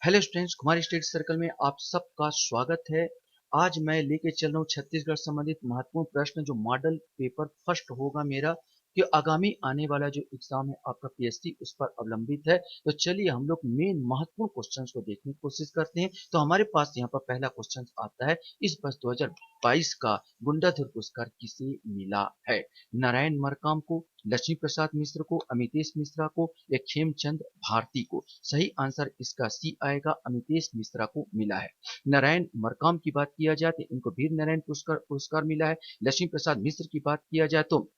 Hello students, Kumar study circle में आप सबका स्वागत है। आज मैं लेके चल रहा हूँ छत्तीसगढ़ संबंधित महत्वपूर्ण प्रश्न जो मॉडल पेपर फर्स्ट होगा मेरा, कि आगामी आने वाला जो एग्जाम है आपका पीएससी उस पर अवलंबित है। तो चलिए हम लोग मेन महत्वपूर्ण क्वेश्चंस को देखने की कोशिश करते हैं। तो हमारे पास यहाँ पर पहला क्वेश्चन आता है, इस वर्ष 2022 का गुंडाधुर पुरस्कार किसे मिला है? नारायण मरकाम को, लक्ष्मी प्रसाद मिश्र को, अमितेश मिश्रा को या खेमचंद भारती को? सही आंसर इसका सी आएगा, अमितेश मिश्रा को मिला है। नारायण मरकाम की बात किया जाए तो इनको वीर नारायण पुरस्कार मिला है। लक्ष्मी प्रसाद मिश्र की बात किया जाए तो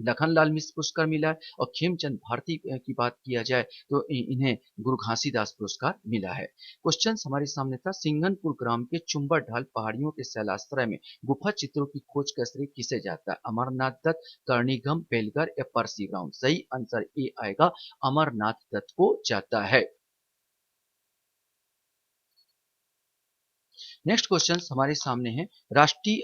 लखनलाल मिश्र पुरस्कार मिला है। और खेमचंद भारती की बात किया जाए तो इन्हें गुरु घासीदास पुरस्कार मिला है। क्वेश्चन हमारे सामने था, सिंगनपुर ग्राम के चुंबा ढाल पहाड़ियों के शैलाश्रय में गुफा चित्रों की खोज का श्रेय किसे जाता है? अमरनाथ दत्त, कर्णिघम, बेलगर या परसी राउंड? सही आंसर ए आएगा, अमरनाथ दत्त को जाता है। नेक्स्ट क्वेश्चन हमारे सामने है, राष्ट्रीय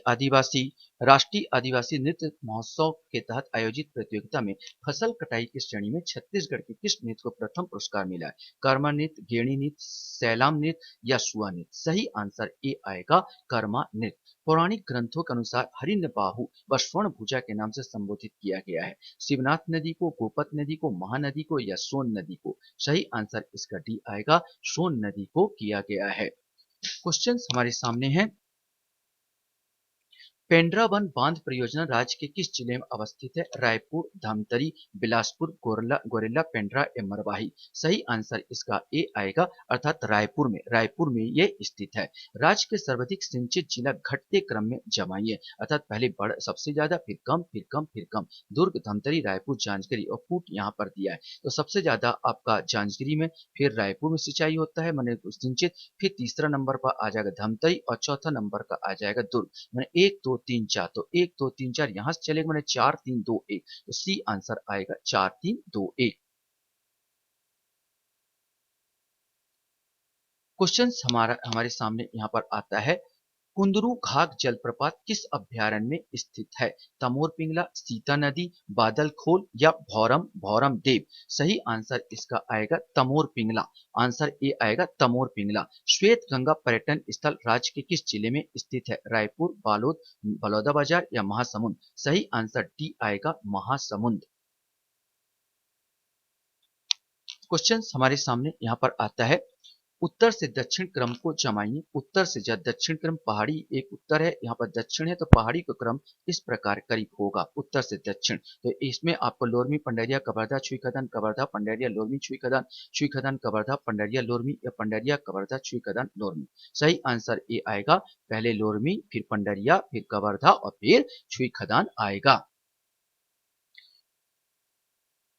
आदिवासी नृत्य महोत्सव के तहत आयोजित प्रतियोगिता में फसल कटाई की श्रेणी में छत्तीसगढ़ के किस नृत्य को प्रथम पुरस्कार मिला है? कर्मा नृत्य, गेड़ी नृत्य, सैलाम नृत्य या सुआ नृत्य? सही आंसर ए आएगा, कर्मा नृत्य। पौराणिक ग्रंथों के अनुसार हरिण बाहु व स्वर्ण भुजा के नाम से संबोधित किया गया है। शिवनाथ नदी को, गोपत नदी को, महानदी को या सोन नदी को? सही आंसर इसका डी आएगा, सोन नदी को किया गया है। क्वेश्चंस हमारे सामने हैं, पेंड्रा वन बांध परियोजना राज्य के किस जिले में अवस्थित है? रायपुर, धमतरी, बिलासपुर, गोरेला, पेंड्रा या मरवाही? सही आंसर इसका ए आएगा, अर्थात रायपुर में ये स्थित है। राज्य के सर्वाधिक सिंचित जिला घटते क्रम में जमाइए, अर्थात पहले बड़ सबसे ज्यादा, फिर कम, फिर कम, फिर कम। दुर्ग, धमतरी, रायपुर, जांजगीर और पुट यहाँ पर दिया है। तो सबसे ज्यादा आपका जांजगीर में, फिर रायपुर में सिंचाई होता है मैंने सिंचित, फिर तीसरा नंबर पर आ जाएगा धमतरी और चौथा नंबर का आ जाएगा दुर्ग। मैंने 1 2 3 4, तो 1 2 3 4 यहां से चलेगा, मैंने 4 3 2 1, तो सी आंसर आएगा 4 3 2 1। क्वेश्चन हमारे सामने यहाँ पर आता है, कुंदरू घाघ जलप्रपात किस अभ्यारण्य में स्थित है? तमोर पिंगला, सीता नदी, बादल खोल या भौरम भौरम देव? सही आंसर इसका आएगा तमोर पिंगला। आंसर ए आएगा तमोर पिंगला। श्वेत गंगा पर्यटन स्थल राज्य के किस जिले में स्थित है? रायपुर, बालोद, बलौदाबाजार या महासमुंद? सही आंसर डी आएगा, महासमुंद। क्वेश्चन हमारे सामने यहाँ पर आता है, उत्तर से दक्षिण क्रम को जमाइए। उत्तर से दक्षिण क्रम, पहाड़ी एक उत्तर है, यहाँ पर दक्षिण है, तो पहाड़ी का क्रम इस प्रकार करीब होगा, उत्तर से दक्षिण। तो इसमें आपको लोरमी, पंडरिया, कवर्धा, छुईखदान, कवर्धा, पंडरिया, लोरमी, छुईखदान, छुईखदान, कवर्धा, पंडरिया, लोरमी या पंडरिया, कवर्धा, छुईखदान, लोरमी? सही आंसर ए आएगा, पहले लोरमी, फिर पंडरिया, फिर कवर्धा और फिर छुईखदान आएगा।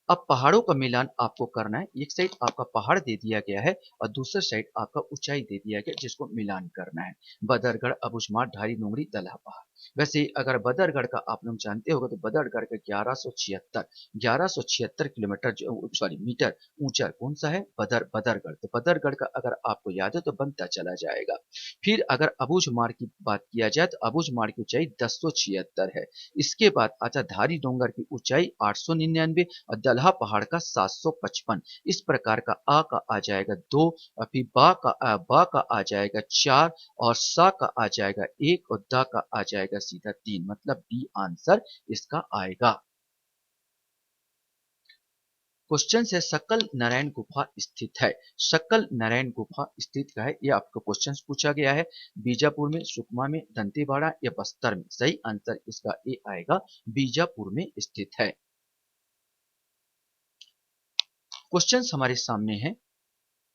अब पहाड़ों का मिलान आपको करना है। एक साइड आपका पहाड़ दे दिया गया है और दूसरा साइड आपका ऊंचाई दे दिया गया, जिसको मिलान करना है। बदरगढ़, अबूझमाड़, ढारी नोंगरी, दलहा पहाड़। वैसे अगर बदरगढ़ का आप लोग जानते होगा तो बदरगढ़ का 1176 किलोमीटर, सॉरी मीटर ऊंचा कौन सा है? बदरगढ़। तो बदरगढ़ का अगर आपको याद है तो बनता चला जाएगा। फिर अगर अबूझमाड़ की बात किया जाए तो अबूझमाड़ की ऊंचाई 1076 है। इसके बाद अच्छा, धारी डोंगर की ऊंचाई 899 और दलहा पहाड़ का 755। इस प्रकार का आ का आ जाएगा 2 और फिर बा का आ जाएगा 4 और सा का आ जाएगा 1 और दा का आ जाएगा सीधा 3, मतलब डी आंसर इसका आएगा। क्वेश्चन है, सकल नारायण गुफा स्थित है। सकल नारायण गुफा स्थित का है, ये आपको क्वेश्चन पूछा गया है। बीजापुर में, सुकमा में, दंतेवाड़ा या बस्तर में? सही आंसर इसका ए आएगा, बीजापुर में स्थित है। क्वेश्चन हमारे सामने है,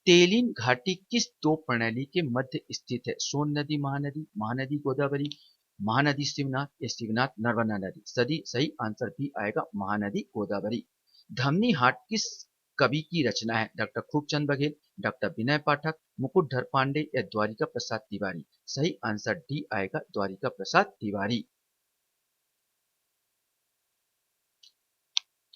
तेलिन घाटी किस दो प्रणाली के मध्य स्थित है? सोन नदी, महानदी, महानदी गोदावरी, महानदी शिवनाथ या शिवनाथ नर्मदा नदी? सही आंसर भी आएगा, महानदी गोदावरी। धमनी हाट किस कवि की रचना है? डॉक्टर खूबचंद बघेल, डॉक्टर विनय पाठक, मुकुटधर पांडे या द्वारिका प्रसाद तिवारी? सही आंसर डी आएगा, द्वारिका प्रसाद तिवारी।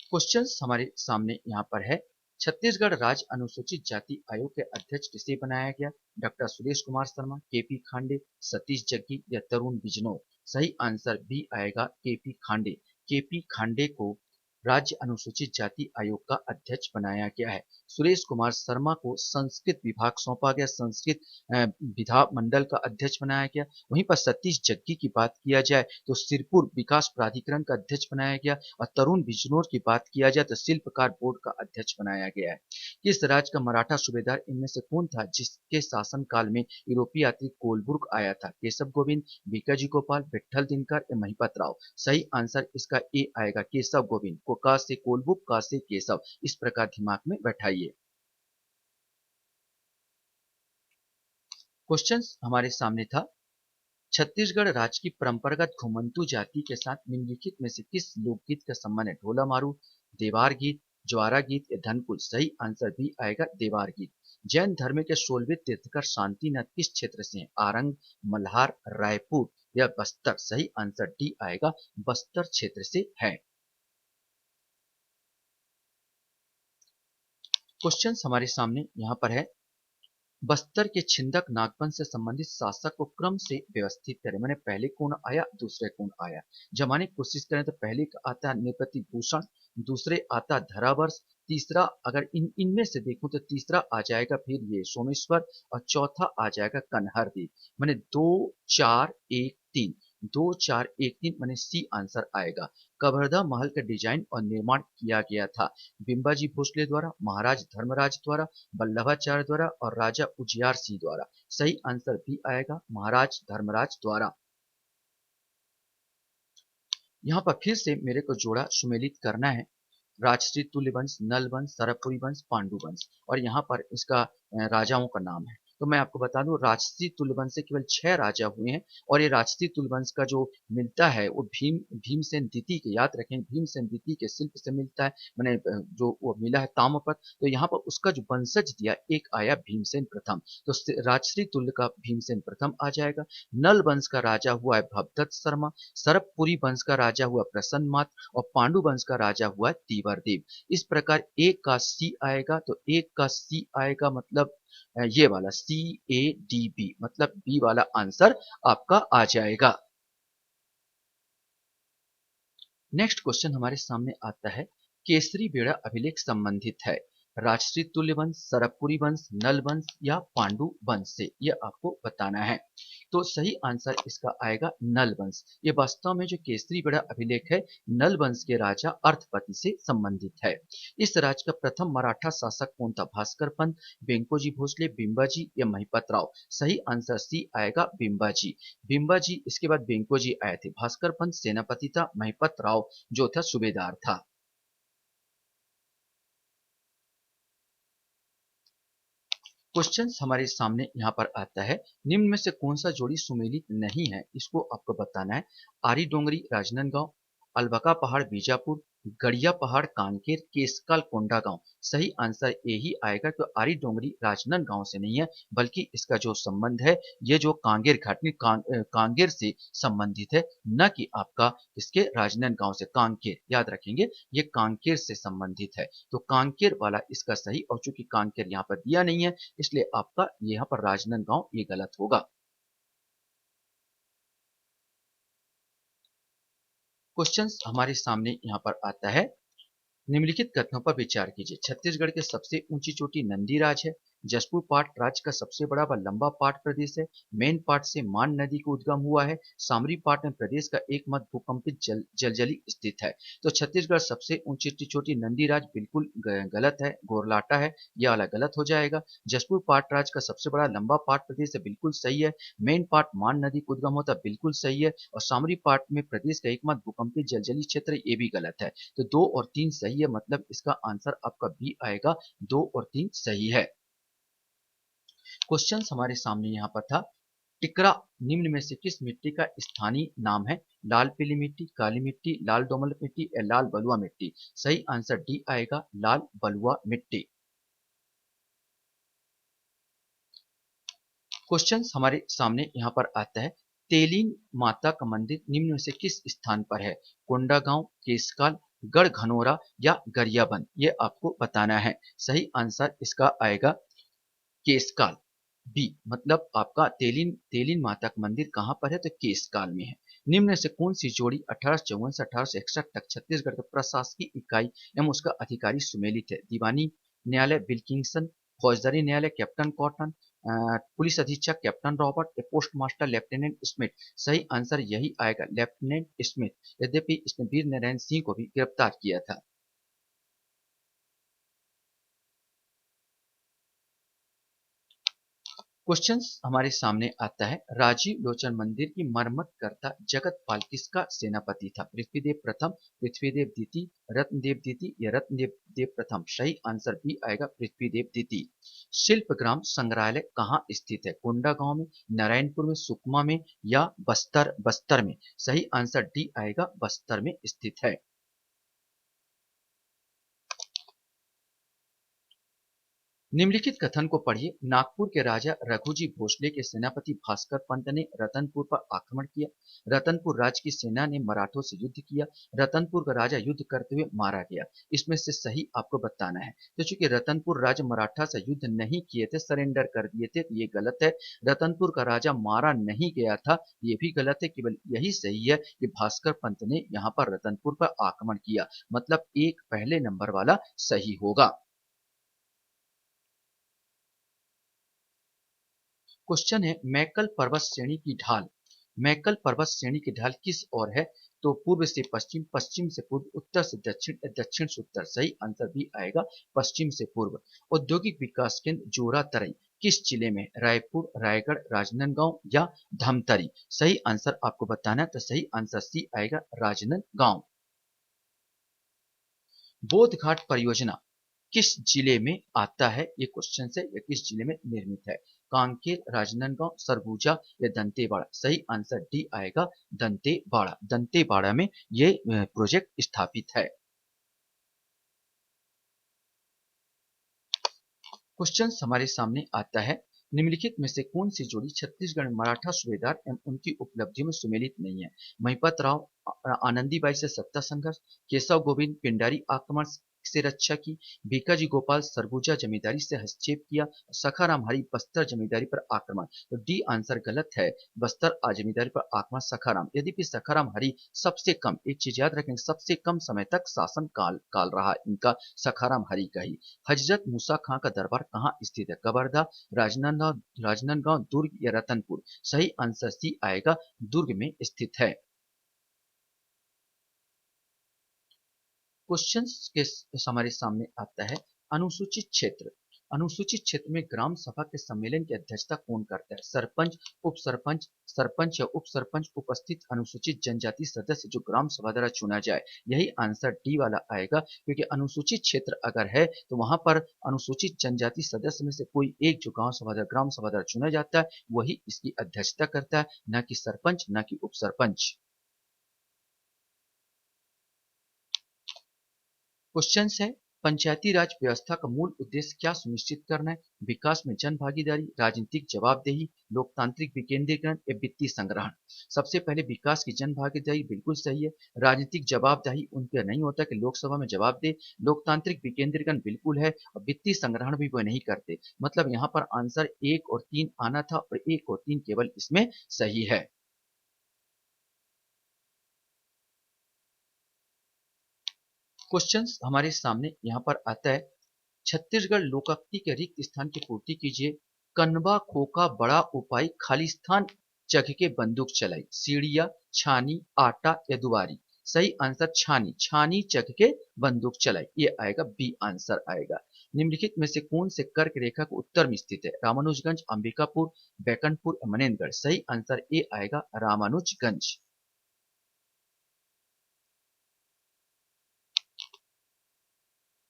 क्वेश्चन हमारे सामने यहाँ पर है, छत्तीसगढ़ राज्य अनुसूचित जाति आयोग के अध्यक्ष किसे बनाया गया? डॉक्टर सुरेश कुमार शर्मा, केपी खांडे, सतीश जग्गी या तरुण बिजनौर? सही आंसर बी आएगा, केपी खांडे। केपी खांडे को राज्य अनुसूचित जाति आयोग का अध्यक्ष बनाया गया है। सुरेश कुमार शर्मा को संस्कृत विभाग सौंपा गया, संस्कृत विधा मंडल का अध्यक्ष बनाया गया। वहीं पर सतीश जग्गी की बात किया जाए तो सिरपुर विकास प्राधिकरण का अध्यक्ष बनाया गया, और तरुण बिजनौर की बात किया जाए तो शिल्पकार बोर्ड का अध्यक्ष बनाया गया है। किस राज्य का मराठा सूबेदार इनमें से कौन था जिसके शासन काल में यूरोपीय यात्री कोलबुर्ग आया था? केशव गोविंद, बीकाजी गोपाल, विट्ठल दिनकर या महिपत राव? सही आंसर इसका ए आएगा, केशव गोविंद। को का से कोलबुर्ग, का से केशव, इस प्रकार दिमाग में बैठाइए। क्वेश्चन हमारे सामने था, छत्तीसगढ़ राज्य की परंपरागत घुमंतू जाति के साथ निम्नलिखित में से किस लोकगीत का संबंध है? ढोला मारू, देवार गीत, ज्वारा गीत या धनकुल? सही आंसर बी आएगा, देवार गीत। जैन धर्म के 16वें तीर्थंकर शांतिनाथ किस क्षेत्र से हैं? आरंग, मल्हार, रायपुर या बस्तर? सही आंसर डी आएगा, बस्तर क्षेत्र से है। क्वेश्चन हमारे सामने यहाँ पर है, बस्तर के छिंदक नागपंथ से संबंधित शासक को क्रम से व्यवस्थित करें। मैंने पहले कौन आया, दूसरे कौन आया। जमाने की कोशिश करें तो पहले का आता है नृपति भूषण, दूसरे आता धरावर्ष, तीसरा अगर इनमें से देखूं तो तीसरा आ जाएगा फिर ये सोमेश्वर, और चौथा आ जाएगा कन्हरदेव। मैंने 2 4 1 3, 2 4 1 3 मैंने सी आंसर आएगा। कवर्धा महल का डिजाइन और निर्माण किया गया था बिंबाजी भोसले द्वारा, महाराज धर्मराज द्वारा, वल्लभाचार्य द्वारा और राजा उजियार सिंह द्वारा? सही आंसर भी आएगा, महाराज धर्मराज द्वारा। यहाँ पर फिर से मेरे को जोड़ा सुमेलित करना है, राजश्री तुल्य वंश, नल वंश, सरबपुरी वंश, पांडु वंश, और यहाँ पर इसका राजाओं का नाम है। तो मैं आपको बता दूं, राजश्री तुल्य वंश से केवल 6 राजा हुए हैं, और ये राजश्री तुल्य वंश का जो मिलता है वो भीमसेन द्वितीय के, याद रखें भीमसेन द्वितीय के शिल्प से मिलता है। मैंने जो वो मिला है ताम्रपत्र, तो यहाँ पर उसका जो वंशज दिया एक आया भीमसेन प्रथम, तो राजश्री तुल्य का भीमसेन प्रथम आ जाएगा। नल वंश का राजा हुआ है भवदत्त शर्मा, सरबपुरी वंश का राजा हुआ प्रसन्न मात्र, और पांडु वंश का राजा हुआ तीवरदेव। इस प्रकार एक का सी आएगा, तो एक का सी आएगा मतलब ये वाला CADB, मतलब बी वाला आंसर आपका आ जाएगा। नेक्स्ट क्वेश्चन हमारे सामने आता है, केसरी बेड़ा अभिलेख संबंधित है राजश्री तुल्य वंश, सरबपुरी वंश, नल वंश या पांडु वंश से? यह आपको बताना है। तो सही आंसर इसका आएगा नल वंश। ये वास्तव में जो केसरी बेड़ा अभिलेख है नल वंश के राजा अर्थपति से संबंधित है। इस राज्य का प्रथम मराठा शासक कौन था? भास्कर पंत, वेंकोजी भोसले, बिंबाजी या महिपत राव? सही आंसर सी आएगा, बिंबाजी। बिंबाजी, इसके बाद वेंकोजी आए थे, भास्कर पंत सेनापति था, महिपत राव जो था सूबेदार था। क्वेश्चन हमारे सामने यहाँ पर आता है, निम्न में से कौन सा जोड़ी सुमेलित नहीं है, इसको आपको बताना है। आरी डोंगरी राजनांदगांव, अलबका पहाड़ बीजापुर, गड़िया पहाड़ कांकेर, केसकाल कोंडागांव? सही आंसर यही आएगा, तो आरी डोंगरी राजनांदगांव से नहीं है, बल्कि इसका जो संबंध है ये जो कांगेर घाटी कांगेर से संबंधित है, न कि आपका इसके राजनांदगांव से। कांकेर याद रखेंगे, ये कांकेर से संबंधित है, तो कांकेर वाला इसका सही, और चूंकि कांकेर यहाँ पर दिया नहीं है इसलिए आपका यहाँ पर राजनांदगांव ये गलत होगा। क्वेश्चन हमारे सामने यहाँ पर आता है, निम्नलिखित कथनों पर विचार कीजिए। छत्तीसगढ़ की सबसे ऊंची चोटी नंदीराज है, जसपुर पाट राज्य का सबसे बड़ा व लंबा पाट प्रदेश है, मेन पाट से मान नदी को उद्गम हुआ है, सामरी पाट में प्रदेश का एकमात्र भूकंपित जलजली स्थित है। तो छत्तीसगढ़ सबसे ऊंची चोटी नंदीराज बिल्कुल गलत है, गोरलाटा है, यह वाला गलत हो जाएगा। जसपुर पाट राज्य का सबसे बड़ा लंबा पाट प्रदेश है, बिल्कुल सही है। मेन पाट मान नदी को उद्गम होता है, बिल्कुल सही है। और सामरी पाट में प्रदेश का एकमात्र भूकंपित जलजली क्षेत्र, ये भी गलत है। तो 2 और 3 सही है, मतलब इसका आंसर आपका बी आएगा, 2 और 3 सही है। क्वेश्चन हमारे सामने यहाँ पर था, टिकरा निम्न में से किस मिट्टी का स्थानीय नाम है? लाल पीली मिट्टी, काली मिट्टी, लाल दोमल मिट्टी या लाल बलुआ मिट्टी? सही आंसर डी आएगा, लाल बलुआ मिट्टी। क्वेश्चन हमारे सामने यहाँ पर आता है, तेलीन माता का मंदिर निम्न में से किस स्थान पर है? कोंडागांव, केसकाल, गढ़घनौरा या गरियाबंद? ये आपको बताना है। सही आंसर इसका आएगा केसकाल, बी, मतलब आपका तेलिन तेलिन माता का मंदिर कहाँ पर है? तो केसकाल में है। निम्न में से कौन सी जोड़ी 1854 से 1861 तक छत्तीसगढ़ के प्रशासकीय इकाई एवं उसका अधिकारी सुमेलित है? दीवानी, न्यायालय विल्किंसन, फौजदारी न्यायालय कैप्टन कॉटन, पुलिस अधीक्षक कैप्टन रॉबर्ट या पोस्ट मास्टर लेफ्टिनेंट स्मिथ। सही आंसर यही आएगा, लेफ्टिनेंट स्मिथ। यद्यपि इसने वीर नारायण सिंह को भी गिरफ्तार किया था। क्वेश्चन हमारे सामने आता है, राजीव लोचन मंदिर की मरम्मत करता जगतपाल किसका सेनापति था? पृथ्वीदेव प्रथम, पृथ्वीदेव द्वितीय, रत्नदेव द्वितीय या रत्नदेव देव प्रथम। सही आंसर बी आएगा, पृथ्वीदेव द्वितीय। शिल्पग्राम संग्रहालय कहाँ स्थित है? कोंडा गांव में, नारायणपुर में, सुकमा में या बस्तर में। सही आंसर डी आएगा, बस्तर में स्थित है। निम्नलिखित कथन को पढ़िए। नागपुर के राजा रघुजी भोसले के सेनापति भास्कर पंत ने रतनपुर पर आक्रमण किया। रतनपुर राज्य की सेना ने मराठों से युद्ध किया। रतनपुर का राजा युद्ध करते हुए मारा गया। इसमें से सही आपको बताना है। तो चूंकि रतनपुर राजा मराठा से युद्ध नहीं किए थे, सरेंडर कर दिए थे, तो ये गलत है। रतनपुर का राजा मारा नहीं गया था, ये भी गलत है। केवल यही सही है कि भास्कर पंत ने यहाँ पर रतनपुर पर आक्रमण किया। मतलब एक पहले नंबर वाला सही होगा। क्वेश्चन है, मैकल पर्वत श्रेणी की ढाल। मैकल पर्वत श्रेणी की ढाल किस ओर है? तो पूर्व से पश्चिम, पश्चिम से पूर्व, उत्तर से दक्षिण या दक्षिण से उत्तर। सही आंसर भी आएगा, पश्चिम से पूर्व। औद्योगिक विकास केंद्र जोरा तराई किस जिले में? रायपुर, रायगढ़, राजनांदगांव या धमतरी। सही आंसर आपको बताना है, तो सही आंसर सी आएगा, राजनांदगांव। बोध घाट परियोजना किस जिले में आता है? ये क्वेश्चन है, ये किस जिले में निर्मित है? कांकेर, राजनांदगांव, सरगुजा या दंतेवाड़ा। सही आंसर डी आएगा, दंतेवाड़ा। दंतेवाड़ा में ये प्रोजेक्ट स्थापित है। क्वेश्चन हमारे सामने आता है, निम्नलिखित में से कौन सी जोड़ी छत्तीसगढ़ में मराठा सूबेदार एवं उनकी उपलब्धियों में सुमेलित नहीं है? महिपत राव आनंदीबाई से सत्ता संघर्ष, केशव गोविंद पिंडारी आक्रमण से रक्षा की, भीकाजी गोपाल सरगुजा जमींदारी से हस्तक्षेप किया, सखाराम हरि बस्तर जमींदारी पर आक्रमण। तो डी आंसर गलत है, बस्तर जमींदारी पर आक्रमण सखाराम। यद्यपि सखाराम हरि सबसे कम, एक चीज याद रखें, सबसे कम समय तक शासन काल रहा इनका सखाराम हरि का ही। हजरत मूसा खां का दरबार कहाँ स्थित है? कवर्धा, राजनांदगांव, राजनांदगांव, दुर्ग या रतनपुर। सही आंसर सी आएगा, दुर्ग में स्थित है। क्वेश्चन के हमारे सामने आता है, अनुसूचित क्षेत्र। अनुसूचित क्षेत्र में ग्राम सभा के सम्मेलन की अध्यक्षता कौन करता है? सरपंच, उप सरपंच, सरपंच या उप सरपंच, उपस्थित अनुसूचित जनजाति सदस्य जो ग्राम सभा द्वारा चुना जाए। यही आंसर डी वाला आएगा, क्योंकि अनुसूचित क्षेत्र अगर है तो वहां पर अनुसूचित जनजाति सदस्य में से कोई एक जो ग्राम सभा द्वारा चुना जाता है वही इसकी अध्यक्षता करता है, न कि सरपंच, न कि उप सरपंच। क्वेश्चन है, पंचायती राज व्यवस्था का मूल उद्देश्य क्या सुनिश्चित करना है? विकास में जन भागीदारी, राजनीतिक जवाबदेही, लोकतांत्रिक विकेंद्रीकरण या वित्तीय संग्रहण। सबसे पहले विकास की जन भागीदारी बिल्कुल सही है। राजनीतिक जवाबदेही उन पर नहीं होता कि लोकसभा में जवाब दे। लोकतांत्रिक विकेंद्रीकरण बिल्कुल है, और वित्तीय संग्रहण भी वो नहीं करते। मतलब यहाँ पर आंसर 1 और 3 आना था, और 1 और 3 केवल इसमें सही है। क्वेश्चन हमारे सामने यहाँ पर आता है, छत्तीसगढ़ लोकोक्ति के रिक्त स्थान की पूर्ति कीजिए। कनवा खोका बड़ा उपाय खालिस्तान जग के बंदूक चलाई। सीढ़िया, छानी, आटा या दुआरी। सही आंसर छानी, छानी जग के बंदूक चलाई, ये आएगा, बी आंसर आएगा। निम्नलिखित में से कौन से कर्क रेखा के उत्तर में स्थित है? रामानुजगंज, अंबिकापुर, बैकनपुर, मनेन्द्रगढ़। सही आंसर ए आएगा, रामानुजगंज।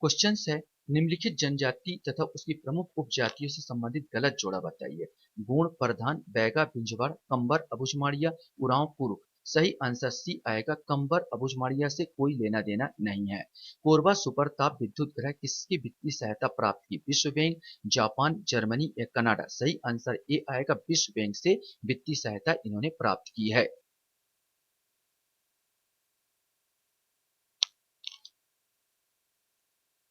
क्वेश्चन है, निम्नलिखित जनजाति तथा उसकी प्रमुख उपजातियों से संबंधित गलत जोड़ा बताइए। गोंड, प्रधान, बैगा, बिंजवाड़, कंबर, अबुझमाड़िया, उरांव, पुरुष। सही आंसर सी आएगा, कंबर अबुझमाड़िया से कोई लेना देना नहीं है। कोरबा सुपर ताप विद्युत ग्रह किसकी वित्तीय सहायता प्राप्त की? विश्व बैंक, जापान, जर्मनी या कनाडा। सही आंसर ए आएगा, विश्व बैंक से वित्तीय सहायता इन्होंने प्राप्त की है।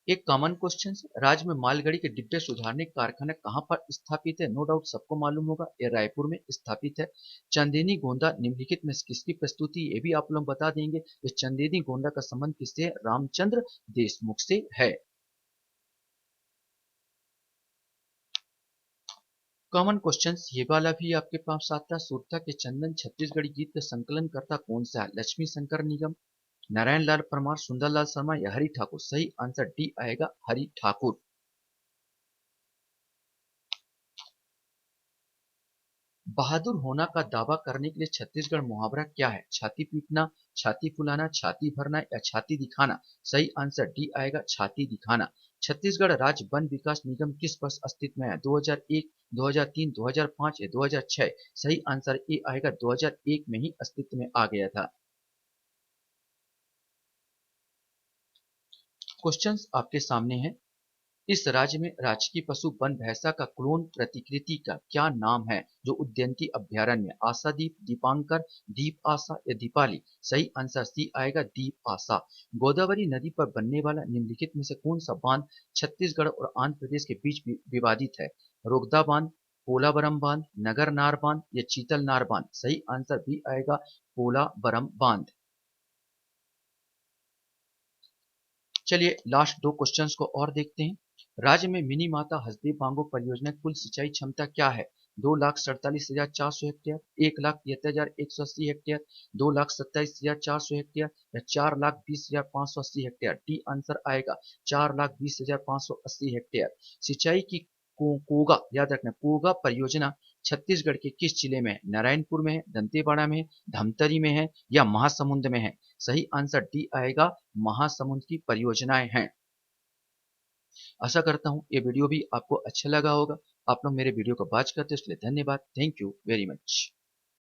एक कॉमन क्वेश्चन है, राज्य में मालगाड़ी के डिब्बे सुधारने का कारखाना कहाँ पर स्थापित है? नो डाउट सबको मालूम होगा, ये रायपुर में स्थापित है। चंदेनी गोंदा निम्नलिखित में से किसकी प्रस्तुति? ये भी आप लोग बता देंगे। इस चंदेनी गोंदा का संबंध किससे है? रामचंद्र देशमुख से है। कॉमन क्वेश्चंस ये वाला भी आपके पास आता है। सुरता के चंदन छत्तीसगढ़ी गीत का संकलन करता कौन सा है? लक्ष्मी शंकर निगम, नारायण लाल परमार, सुंदरलाल शर्मा या हरि ठाकुर? सही आंसर डी आएगा, हरि ठाकुर। बहादुर होना का दावा करने के लिए छत्तीसगढ़ मुहावरा क्या है? छाती पीटना, छाती फुलाना, छाती भरना या छाती दिखाना? सही आंसर डी आएगा, छाती दिखाना। छत्तीसगढ़ राज्य वन विकास निगम किस वर्ष अस्तित्व में है? 2001, 2003, 2005 या 2006? सही आंसर ए आएगा, 2001 में ही अस्तित्व में आ गया था। क्वेश्चंस आपके सामने हैं। इस राज्य में राजकीय पशु वन भैंसा का क्लोन प्रतिकृति का क्या नाम है जो उद्यानिकी अभ्यारण्य में? आशादीप, दीपांकर, दीप आशा या दीपाली? सही आंसर सी आएगा, दीप आशा। गोदावरी नदी पर बनने वाला निम्नलिखित में से कौन सा बांध छत्तीसगढ़ और आंध्र प्रदेश के बीच विवादित है? रोगदा बांध, पोलावरम बांध, नगरनार बांध या चीतलनार बांध? सही आंसर बी आएगा, पोलावरम बांध। चलिए लास्ट दो क्वेश्चंस को और देखते हैं। राज्य में मिनी माता हसदेव बांगो परियोजना की कुल सिंचाई क्षमता क्या है? 2,47,400 हेक्टेयर, 1,73,180 हेक्टेयर, 2,27,400 हेक्टेयर या 4,20,580 हेक्टेयर? डी आंसर आएगा, 4,20,580 हेक्टेयर। सिंचाई की कोगा, याद रखना, कोगा परियोजना छत्तीसगढ़ के किस जिले में है? नारायणपुर में है, दंतेवाड़ा में है, धमतरी में है या महासमुंद में है? सही आंसर डी आएगा, महासमुंद की परियोजनाएं हैं। आशा करता हूँ ये वीडियो भी आपको अच्छा लगा होगा। आप लोग मेरे वीडियो को वॉच करते हो इसलिए धन्यवाद। Thank you very much.